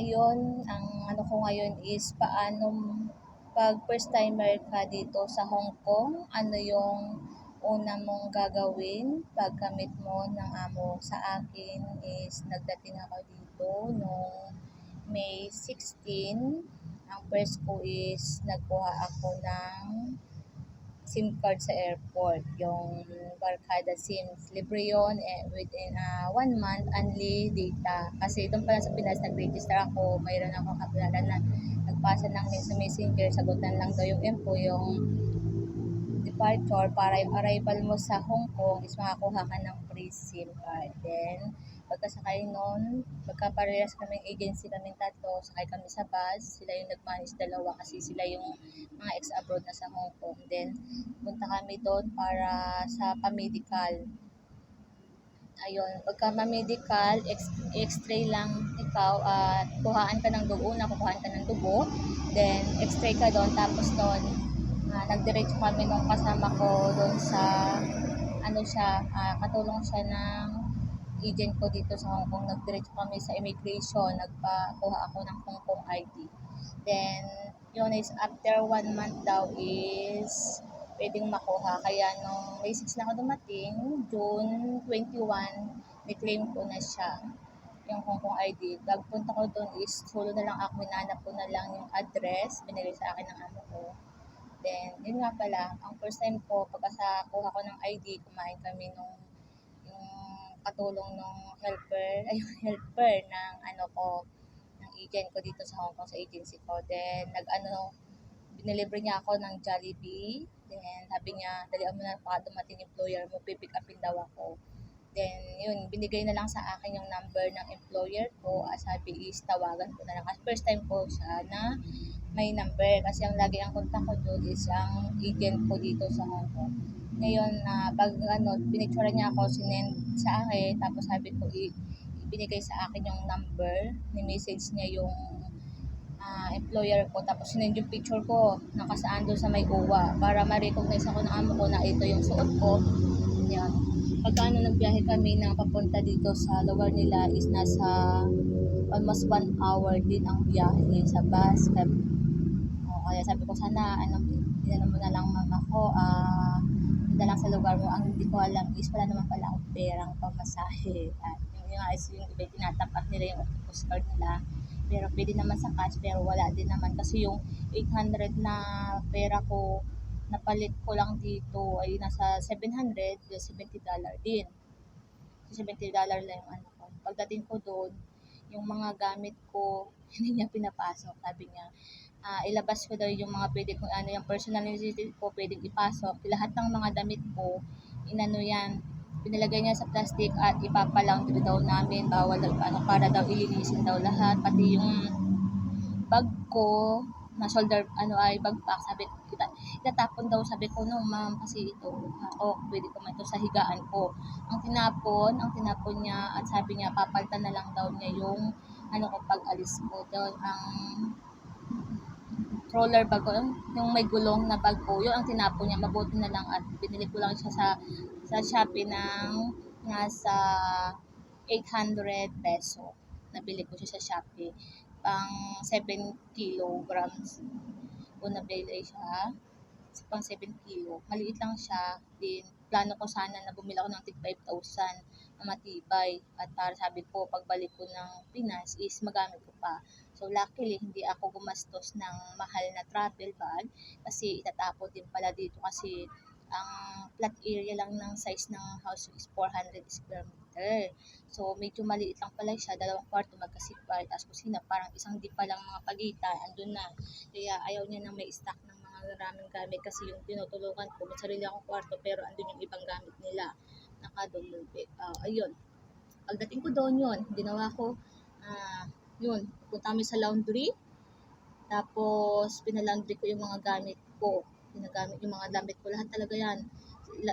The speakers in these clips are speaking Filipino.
Ayun, ang ano ko ngayon is paano 'pag first timer ka dito sa Hong Kong, ano yung una mong gagawin pagkamit mo ng amo. Sa akin is nagdating ako dito nung May 16. Ang first ko is nagkuha ako ng SIM card sa airport, yung Barkada SIM. Libre yun within 1 month only data. Kasi doon pa lang sa Pinas nag-register ako, mayroon ako kakilala na nagpasa lang din sa messenger, sagutan lang daw yung info, yung departure para yung arrival mo sa Hong Kong is makakuha ka ng free SIM card. Then, pagkasakay nun, pagkaparehas kaming agency kaming tatlo, sakay kami sa bus, sila yung nag-manage dalawa kasi sila yung mga ex-abroad na sa Hong Kong. Then, punta kami doon para sa pa-medical. Ayun, pagka ma-medical, x-ray lang ikaw at kuhaan ka ng dugo, kukuhaan ka ng dugo, then x-ray ka doon, tapos doon, nagdiretso kami nung kasama ko doon sa, ano siya, katulong siya ng agent ko dito sa Hong Kong, nagdiretso kami sa immigration, nagpakuha ako ng Hong Kong ID. Then, yun is after 1 month daw is pwedeng makuha. Kaya nung May 6 na ako dumating, June 21, ni-claim ko na siya, yung Hong Kong ID. Pagpunta ko doon is solo na lang ako, hinanap ko na lang yung address, binigay sa akin ng amo ko. Then, yun nga pala, ang first time ko, pagka sa kuha ko ng ID, kumain kami nung yung katulong nung helper ng ano ko, ng agent ko dito sa Hong Kong, sa agency ko. Then, binilibre niya ako ng Jollibee. Then, sabi niya, dalian mo na baka dumating yung employer mo, pipick upin daw ako. Then, yun, binigay na lang sa akin yung number ng employer ko. Sabi is, tawagan ko na lang. Kasi first time ko siya na may number. Kasi ang lagi ang kontak ko doon is ang agent ko dito sa Hong Kong. Ngayon, pinicture niya ako, sinend sa akin. Tapos sabi ko, ibinigay sa akin yung number. Ni-message niya yung employer ko, tapos sinend yung picture ko nakasaan doon sa may uwa para ma-recognize ako ng amo ko na ito yung suot ko. Yan. Pagka nagbiyahe kami na papunta dito sa lugar nila is nasa almost 1 hour din ang biyahe sa bus. Kaya sabi ko sana dinala mo na lang mama ko, na lang sa lugar mo. Ang hindi ko alam is wala naman pala akong perang pamasahe. At yung nga is yung iba tinatapat nila yung octopus card nila. Pero pwede naman sa cash, pero wala din naman kasi yung 800 na pera ko napalit ko lang dito ay nasa $770 din. So, $70 lang yung ano ko. Pagdating ko doon, yung mga gamit ko, hindi niya pinapasok. Sabi niya, ilabas ko daw yung mga pwede kong yung personal necessity ko, pwedeng ipasok. Lahat ng mga damit ko, pinalagay niya sa plastic at ipapalaundry daw namin, bawal daw ipasok para daw ilinisin daw lahat, pati yung bag ko na shoulder backpack, sabi ko itatapon daw, sabi ko no ma'am kasi ito ako pwede ko man ito sa higaan ko. Ang tinapon niya at sabi niya papalitan na lang daw niya yung ko pag alis ko daw, ang roller bag ko, yung may gulong na bag ko, yun ang tinapon niya. Mabuti na lang at binili ko lang siya sa Shopee ng nasa 800 peso. Nabili ko siya sa Shopee. Pang 7 kilograms. Kung nabili siya, pang 7 kilo. Maliit lang siya. Din, plano ko sana na bumili ako ng tig 5,000 na matibay. At para sabi ko, pagbalik ko ng Pinas is magamit ko pa. So, luckily, hindi ako gumastos ng mahal na travel bag kasi itatapon din pala dito kasi ang flat area lang ng size ng house is 400 square meter. So, medyo maliit lang pala siya, 2 kwarto, magkasipal, tapos kusina, parang isang di pa lang mga pagitan, andun na. Kaya ayaw niya nang may stock ng mga maraming gamit kasi yung tinutulukan ko, may sarili akong kwarto pero andun yung ibang gamit nila. Naka-double bed. Ayun. Pagdating ko doon yun, ginawa ko, yun, punta kami sa laundry, tapos pinalaundry ko yung mga gamit ko. Ginagamit yung mga damit ko, lahat talaga yan.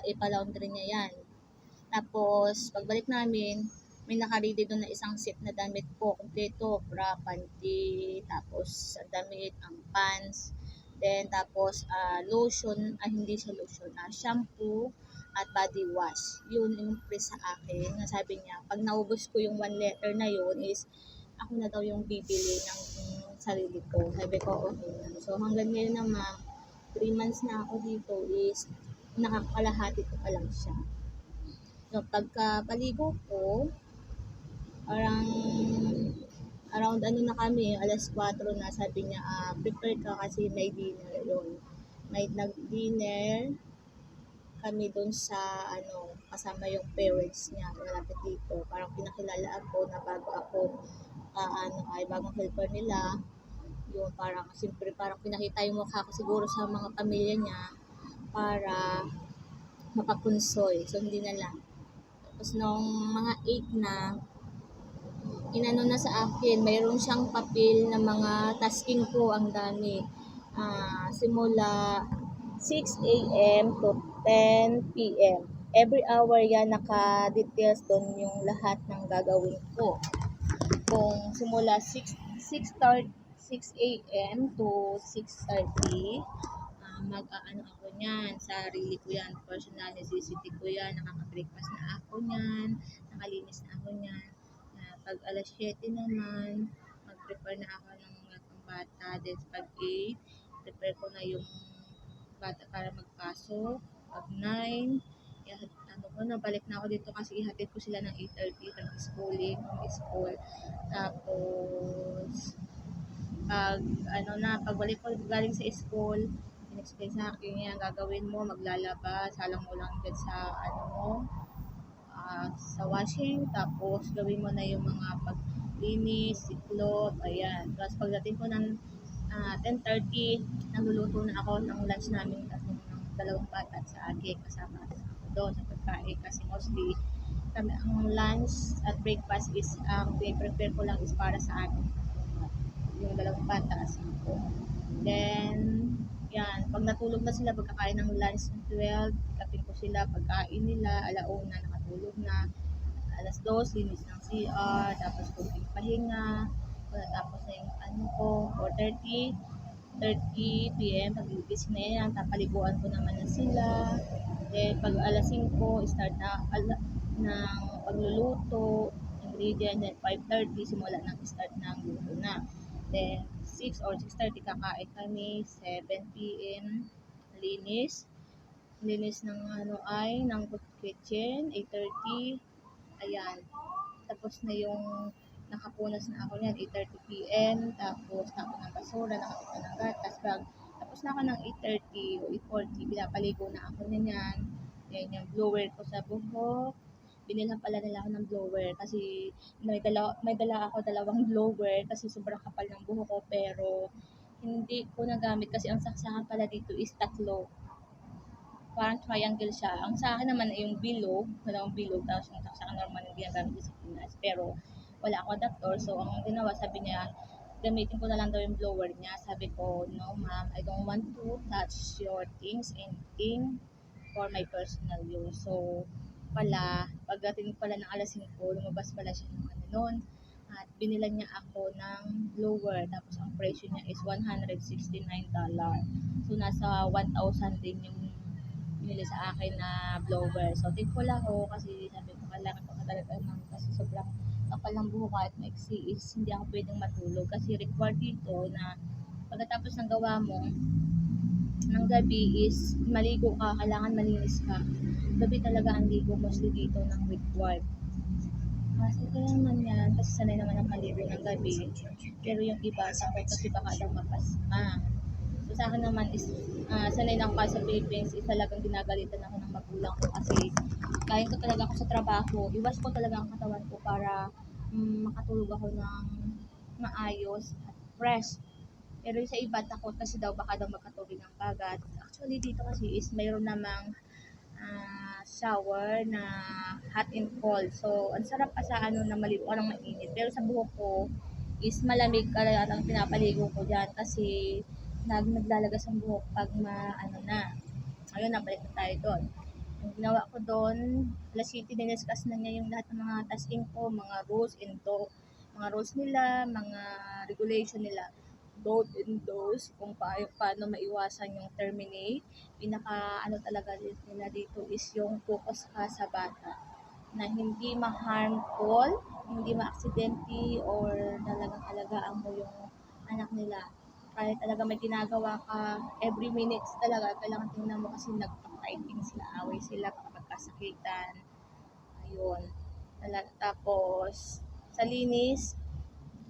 Ipa-laundry niya yan. Tapos, pagbalik namin, may naka-ready doon na isang set na damit ko. Kompleto, bra, panty, tapos damit, ang pants. Then, tapos, lotion, hindi siya lotion, shampoo, at body wash. Yun yung free sa akin. Nasabi niya, pag naubos ko yung 1 letter na yun is, ako na daw yung bibili ng sarili ko. Sabi ko, okay lang. So, hanggang ngayon na ma'am, 3 months na ako dito is nakakalahati ko pa lang siya. So, pagkapaligo ko, parang around ano na kami, alas 4 na, sabi niya, prepare ka kasi may dinner yun. May nag-dinner kami dun sa ano, kasama yung parents niya, malapit dito. Parang pinakilala ako na bago ako ay bagong helper nila. Yun, parang siyempre parang pinakita yung mukha ko siguro sa mga pamilya niya para makapunsoy. So hindi na lang. Tapos nung mga 8 na, inano na sa akin, mayroon siyang papel na mga tasking ko, ang dami. Simula 6 a.m. to 10 p.m. Every hour yan, naka-details doon yung lahat ng gagawin ko. Kung simula 6 a.m. to 6:30, mag-aano ako niyan, sarili ko yan, personal necessity ko yan, nakaka-breakfast na ako niyan, nakalinis na ako niyan. Pag alas 7 naman, mag-prepare na ako ng mga bata, then pag 8, prepare ko na yung bata para magpasok. Pag 9, ano ko na, balik na ako dito kasi ihatid ko sila ng 8:30 from schooling, from school. Tapos, pagbalik ko galing sa school, in-explain sa akin yan, gagawin mo, maglalaba, salang mo lang dyan sa, sa washing, tapos gawin mo na yung mga paglinis, siklop, ayan. Tapos pagdating ko ng 10:30, nagluluto na ako ng lunch namin ng dalawang bata sa akin, kasama ako doon sa pagkain kasi mostly kami ang lunch at breakfast is prepare ko lang is para sa akin yung dalawang bata kasi ako. Then yan, pag natulog na sila, pagkakain ng lunch ng 12, kapin ko sila, pagkain nila, alauna, nakatulog na, alas 2, linis ng CR, tapos kunting pahinga, tapos na yung ano ko, 4:30 p.m. Pag-gising na yan, tapaliguan ko naman na sila. Then, pag alas 5, start na ng pagluluto, ingredient, then 5:30, simula ng start ng luto na. Then, 6 or 6:30, kakain kami, 7 p.m., linis ng ng kitchen, 8:30, ayan. Tapos na yung nakapunas na ako niyan, 8:30 p.m. Tapos tapon ng basura, nakapit ng gatas, tapos na ako ng 8:30 o 8:40, pinapaligo na ako niyan. Yan yung blower ko sa buhok. Binilhan pala nila ako ng blower kasi may dala ako dalawang blower kasi sobrang kapal ng buhok ko, pero hindi ko nagamit kasi ang saksakan pala dito is tatlo. Parang triangle siya. Ang sa akin naman ay yung bilog, dalawang bilog, tapos yung saksakan normal yung ginagamit ko sa Pinas. Pero wala akong adapter, so ang ginawa, sabi niya, gamitin ko na lang daw yung blower niya. Sabi ko, no ma'am, I don't want to touch your things, anything for my personal use. So, pagdating pala ng alas 5, lumabas pala siya ng ano nun, at binilan niya ako ng blower, tapos ang presyo niya is $169. So, nasa 1,000 din yung binili sa akin na blower. So, thankful ako kasi sabi ko, kailangan ko talaga kasi sobrang kapal ng buhok at maiksi is hindi ako pwedeng matulog kasi required dito na pagkatapos ng gawa mo ng gabi is maligo ka, kailangan malinis ka. Gabi talaga ang ligo mostly dito ng required. Kasi ito naman yan, kasi sanay naman ang maligo ng gabi. Pero yung iba, takot kasi baka daw mapasma. So sa akin naman is, sanay na ako kasi sa Philippines, is talagang ginagalitan ako ng magulang ko kasi kain ko talaga ako sa trabaho. Iwas ko talaga ang katawan ko para makatulog ako ng maayos at fresh. Pero sa iba, takot kasi daw baka daw magkatubig ng bagat. Actually, dito kasi is mayroon namang shower na hot and cold. So, ang sarap pa sa na maligo ka ng mainit. Pero sa buhok ko is malamig kaya ang pinapaligo ko dyan kasi naglalagas ang buhok pag na. Ayun, nabalik na tayo doon. Ang ginawa ko doon, alas 7, diniscuss na niya yung lahat ng mga tasking ko, mga mga rules nila, mga regulation nila, and those, kung paano maiwasan yung terminate. Talaga nila dito is yung focus ka sa bata na hindi ma-harmful, hindi maaksidente or talagang alagaan mo yung anak nila. Kahit talaga may ginagawa ka, every minutes talaga, kailangan tingnan mo kasi nagpa-fighting sila, away sila, pagkasakitan. Ayun. Tapos, sa linis,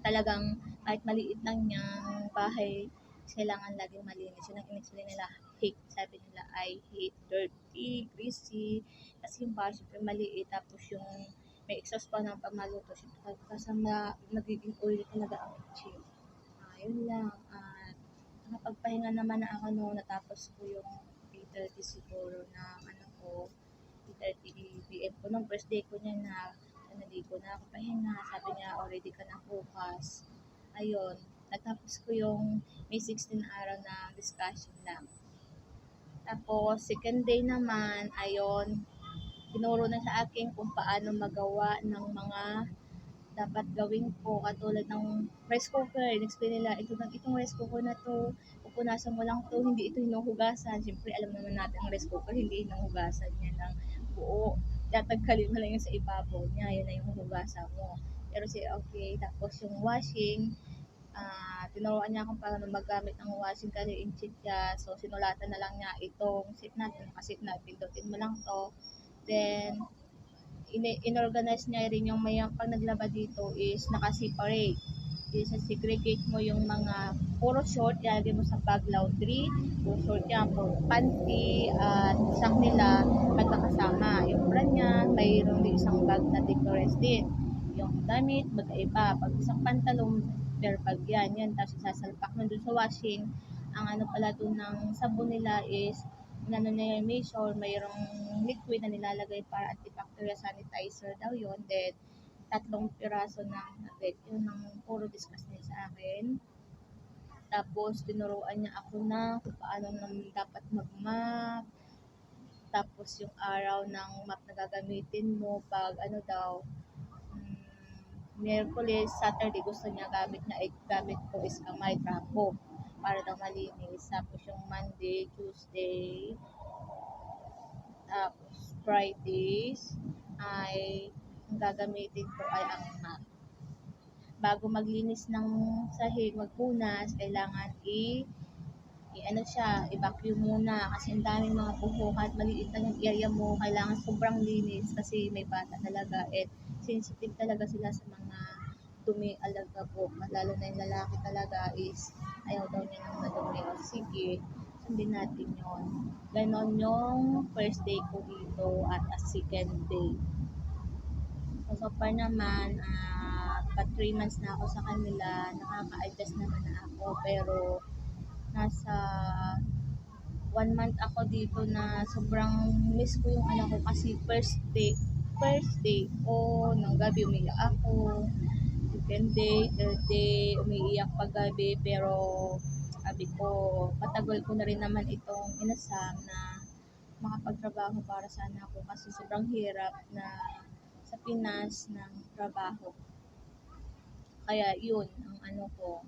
talagang kahit maliit lang niyang bahay, kailangan laging malinis. Yun ang in-explain nila. Hate, sabi nila ay hate dirty, greasy. Kasi yung bahay syempre maliit. Tapos yung may exhaust pa ng pamaluto. Syempre kasama nagiging oily talaga ang kitchen. Yun lang. At nakapagpahinga naman na ako noon. Natapos ko yung 8:30 siguro na ano ko. 8:30 PM ko. Nung first day ko niya na naligo na ako pahinga. Sabi niya, already ka na bukas. Ayun. Natapos ko yung may 16 araw na discussion lang. Tapos, second day naman, ayun, tinuro na sa akin kung paano magawa ng mga dapat gawin ko katulad ng rice cooker. In-explain nila, itong rice cooker na to, pupunasan mo lang to, hindi ito hinuhugasan. Siyempre, alam naman natin ang rice cooker, hindi hinuhugasan niya ng buo. Tatagkalin mo lang yung sa ibabaw niya, yun na yung hugasan mo. Pero okay. Tapos yung washing, tinuruan niya akong paano magamit ng washing kasi in sheet niya. So, sinulatan na lang niya itong sheet natin, nakasit na, pindutin mo lang to. Then, inorganize niya rin yung may pag naglaba dito is naka-separate. Segregate mo yung mga puro short, ilalagay mo sa bag laundry, puro short yan, puro panty, at sak nila magkakasama. Yung brand niya, mayroon din isang bag na Decoress din. Yung damit, magkaiba. Pag isang pantalon, per bag yan. Tapos isasalpak mo dun sa washing. Ang ano pala dun ng sabon nila is inano niya yung measure, mayroong liquid na nilalagay para antibacterial sanitizer daw yun. Then, 3 piraso ng nugget. Yun ang puro discuss niya sa akin. Tapos, tinuruan niya ako na kung paano naman dapat mag-map. Tapos, yung araw ng map na gagamitin mo pag ano daw, Miyerkules, Saturday gusto niya gamit ko is kamay, trapo para daw malinis. Tapos yung Monday, Tuesday, tapos Fridays ay ang gagamitin ko ay ang map. Bago maglinis ng sahig, magpunas, kailangan i-ano siya, i-vacuum muna kasi ang daming mga buhok at maliit lang yung area mo, kailangan sobrang linis kasi may bata talaga at sensitive talaga sila sa mga dumi alaga po, lalo na yung lalaki talaga is ayaw daw niya ng madumi. O sige, sundin natin yon. Ganon yung first day ko dito at a second day. So far naman, pa 3 months na ako sa kanila, nakaka-adjust naman na ako, pero nasa 1 month ako dito na sobrang miss ko yung anak ko kasi first day ko, ng gabi umiyak ako, second day, third day, umiiyak pag gabi, pero sabi ko, patagal ko na rin naman itong inasam na makapagtrabaho para sa anak ko kasi sobrang hirap na sa Pinas ng trabaho. Kaya yun ang ano ko,